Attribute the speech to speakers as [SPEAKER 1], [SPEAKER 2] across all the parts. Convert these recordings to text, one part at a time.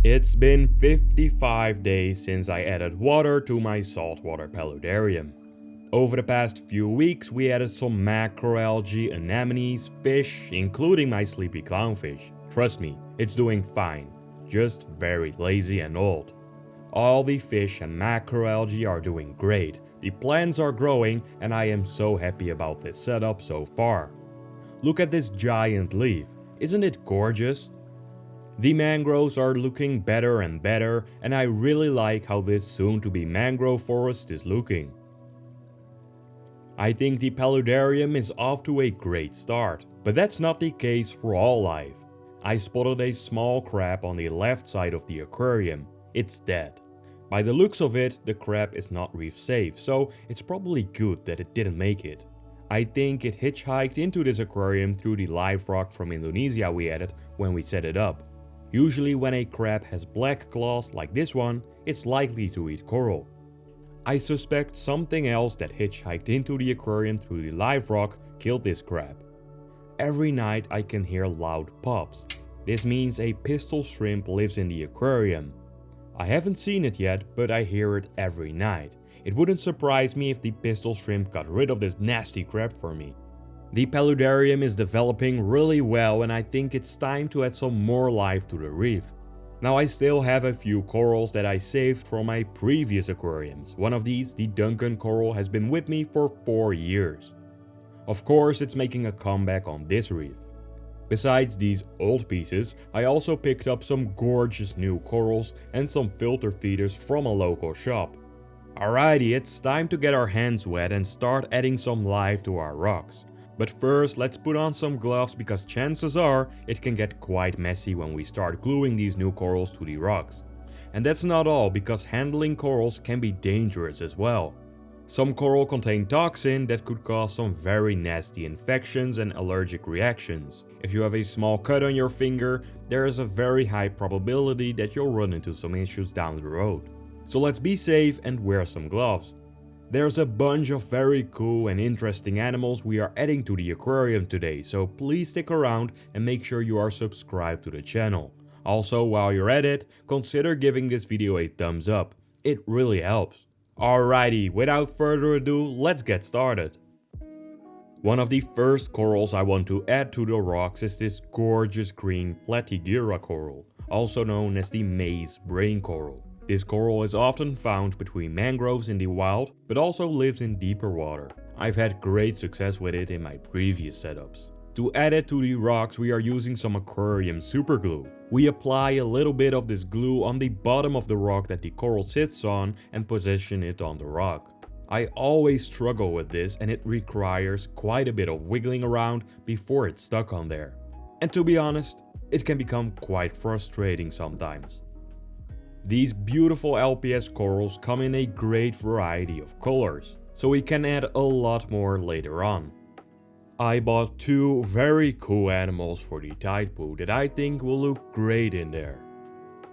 [SPEAKER 1] It's been 55 days since I added water to my saltwater paludarium. Over the past few weeks we added some macroalgae, anemones, fish, including my sleepy clownfish. Trust me, it's doing fine, just very lazy and old. All the fish and macroalgae are doing great, the plants are growing, and I am so happy about this setup so far. Look at this giant leaf, isn't it gorgeous? The mangroves are looking better and better, and I really like how this soon-to-be mangrove forest is looking. I think the paludarium is off to a great start, but that's not the case for all life. I spotted a small crab on the left side of the aquarium. It's dead. By the looks of it, the crab is not reef safe, so it's probably good that it didn't make it. I think it hitchhiked into this aquarium through the live rock from Indonesia we added when we set it up. Usually when a crab has black claws like this one, it's likely to eat coral. I suspect something else that hitchhiked into the aquarium through the live rock killed this crab. Every night I can hear loud pops. This means a pistol shrimp lives in the aquarium. I haven't seen it yet, but I hear it every night. It wouldn't surprise me if the pistol shrimp got rid of this nasty crab for me. The paludarium is developing really well, and I think it's time to add some more life to the reef. Now I still have a few corals that I saved from my previous aquariums. One of these, the Duncan coral, has been with me for 4 years. Of course, it's making a comeback on this reef. Besides these old pieces, I also picked up some gorgeous new corals and some filter feeders from a local shop. Alrighty, it's time to get our hands wet and start adding some life to our rocks. But first, let's put on some gloves because chances are it can get quite messy when we start gluing these new corals to the rocks. And that's not all, because handling corals can be dangerous as well. Some coral contain toxin that could cause some very nasty infections and allergic reactions. If you have a small cut on your finger, there is a very high probability that you'll run into some issues down the road. So let's be safe and wear some gloves. There's a bunch of very cool and interesting animals we are adding to the aquarium today, so please stick around and make sure you are subscribed to the channel. Also, while you're at it, consider giving this video a thumbs up. It really helps. Alrighty, without further ado, let's get started. One of the first corals I want to add to the rocks is this gorgeous green Platygira coral, also known as the maize brain coral. This coral is often found between mangroves in the wild, but also lives in deeper water. I've had great success with it in my previous setups. To add it to the rocks, we are using some Aquarium super glue. We apply a little bit of this glue on the bottom of the rock that the coral sits on and position it on the rock. I always struggle with this, and it requires quite a bit of wiggling around before it's stuck on there. And to be honest, it can become quite frustrating sometimes. These beautiful LPS corals come in a great variety of colors, so we can add a lot more later on. I bought 2 very cool animals for the tide pool that I think will look great in there.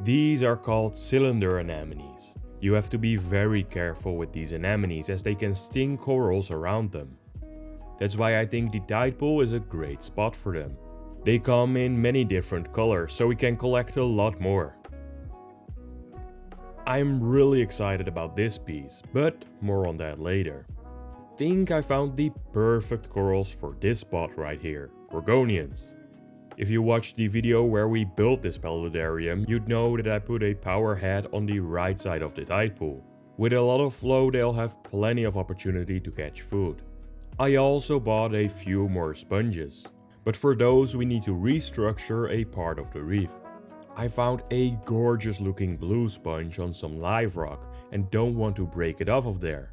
[SPEAKER 1] These are called cylinder anemones. You have to be very careful with these anemones as they can sting corals around them. That's why I think the tide pool is a great spot for them. They come in many different colors, so we can collect a lot more. I'm really excited about this piece, but more on that later. I think I found the perfect corals for this spot right here, Gorgonians. If you watched the video where we built this paludarium, you'd know that I put a power head on the right side of the tide pool. With a lot of flow, they'll have plenty of opportunity to catch food. I also bought a few more sponges, but for those we need to restructure a part of the reef. I found a gorgeous looking blue sponge on some live rock and don't want to break it off of there.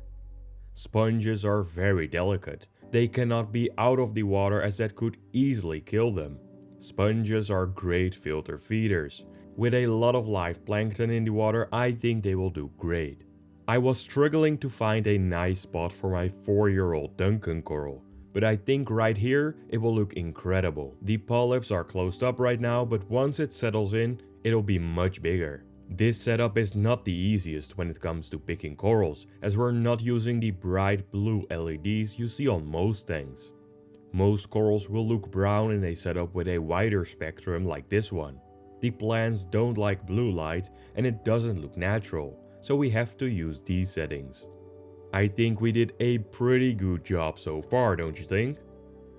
[SPEAKER 1] Sponges are very delicate. They cannot be out of the water as that could easily kill them. Sponges are great filter feeders. With a lot of live plankton in the water, I think they will do great. I was struggling to find a nice spot for my 4-year-old Duncan coral, but I think right here it will look incredible. The polyps are closed up right now, but once it settles in, it'll be much bigger. This setup is not the easiest when it comes to picking corals, as we're not using the bright blue LEDs you see on most things. Most corals will look brown in a setup with a wider spectrum like this one. The plants don't like blue light and it doesn't look natural, so we have to use these settings. I think we did a pretty good job so far, don't you think?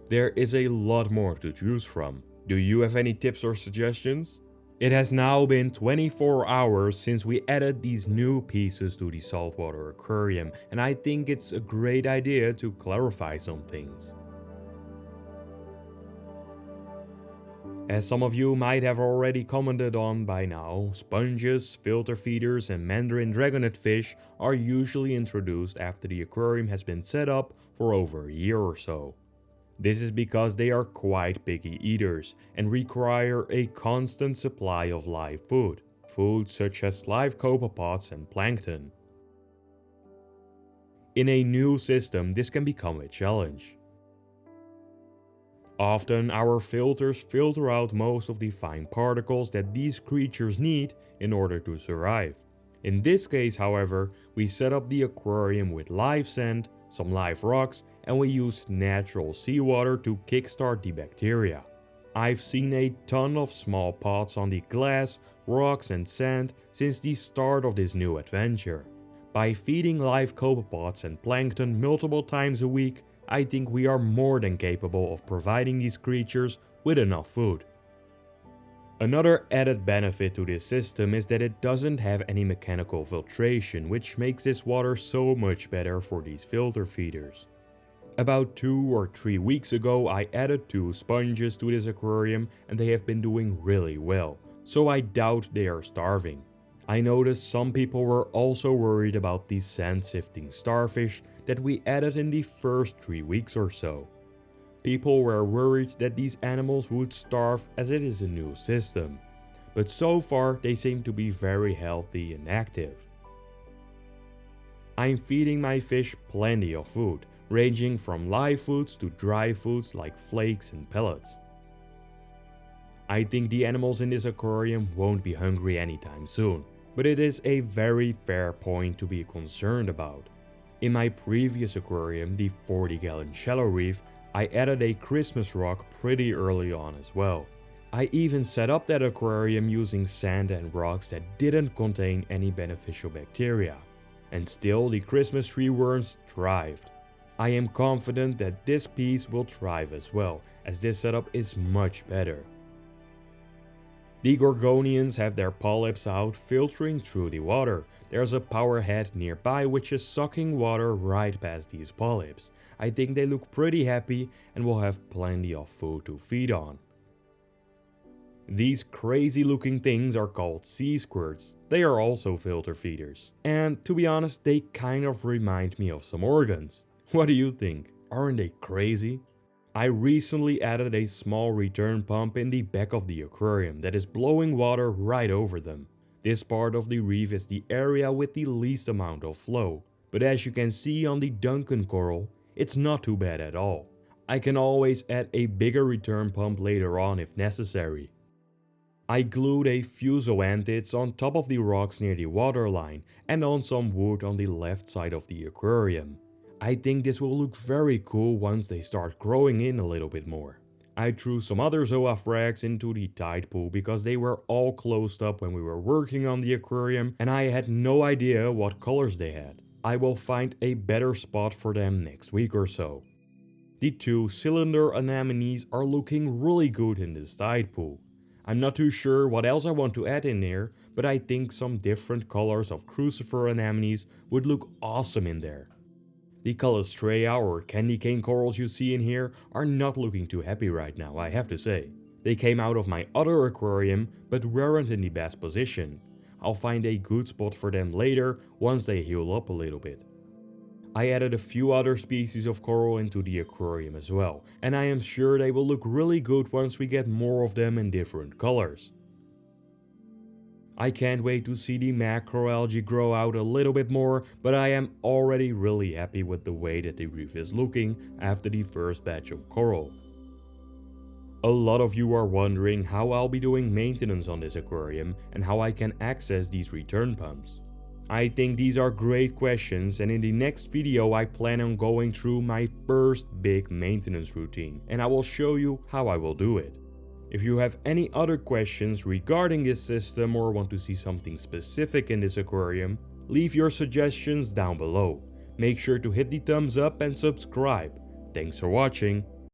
[SPEAKER 1] There is a lot more to choose from. Do you have any tips or suggestions? It has now been 24 hours since we added these new pieces to the saltwater aquarium, and I think it's a great idea to clarify some things. As some of you might have already commented on by now, sponges, filter feeders and mandarin dragonet fish are usually introduced after the aquarium has been set up for over a year or so. This is because they are quite picky eaters and require a constant supply of live food, such as live copepods and plankton. In a new system, this can become a challenge. Often our filters filter out most of the fine particles that these creatures need in order to survive. In this case, however, we set up the aquarium with live sand, some live rocks, and we used natural seawater to kickstart the bacteria. I've seen a ton of small pots on the glass, rocks and sand since the start of this new adventure. By feeding live copepods and plankton multiple times a week, I think we are more than capable of providing these creatures with enough food. Another added benefit to this system is that it doesn't have any mechanical filtration, which makes this water so much better for these filter feeders. About 2 or 3 weeks ago I added 2 sponges to this aquarium and they have been doing really well, so I doubt they are starving. I noticed some people were also worried about these sand-sifting starfish that we added in the first 3 weeks or so. People were worried that these animals would starve as it is a new system, but so far they seem to be very healthy and active. I'm feeding my fish plenty of food, ranging from live foods to dry foods like flakes and pellets. I think the animals in this aquarium won't be hungry anytime soon, but it is a very fair point to be concerned about. In my previous aquarium, the 40-gallon shallow reef, I added a Christmas rock pretty early on as well. I even set up that aquarium using sand and rocks that didn't contain any beneficial bacteria. And still the Christmas tree worms thrived. I am confident that this piece will thrive as well, as this setup is much better. The Gorgonians have their polyps out filtering through the water. There's a power head nearby which is sucking water right past these polyps. I think they look pretty happy and will have plenty of food to feed on. These crazy looking things are called sea squirts. They are also filter feeders. And to be honest, they kind of remind me of some organs. What do you think? Aren't they crazy? I recently added a small return pump in the back of the aquarium that is blowing water right over them. This part of the reef is the area with the least amount of flow, but as you can see on the Duncan coral, it's not too bad at all. I can always add a bigger return pump later on if necessary. I glued a few zoanthids on top of the rocks near the waterline and on some wood on the left side of the aquarium. I think this will look very cool once they start growing in a little bit more. I threw some other zoafrags into the tide pool because they were all closed up when we were working on the aquarium and I had no idea what colors they had. I will find a better spot for them next week or so. The 2 cylinder anemones are looking really good in this tide pool. I'm not too sure what else I want to add in there, but I think some different colors of crucifer anemones would look awesome in there. The Calastrea or candy cane corals you see in here are not looking too happy right now, I have to say. They came out of my other aquarium, but weren't in the best position. I'll find a good spot for them later once they heal up a little bit. I added a few other species of coral into the aquarium as well, and I am sure they will look really good once we get more of them in different colors. I can't wait to see the macroalgae grow out a little bit more, but I am already really happy with the way that the reef is looking after the first batch of coral. A lot of you are wondering how I'll be doing maintenance on this aquarium and how I can access these return pumps. I think these are great questions, and in the next video I plan on going through my first big maintenance routine and I will show you how I will do it. If you have any other questions regarding this system or want to see something specific in this aquarium, leave your suggestions down below. Make sure to hit the thumbs up and subscribe. Thanks for watching.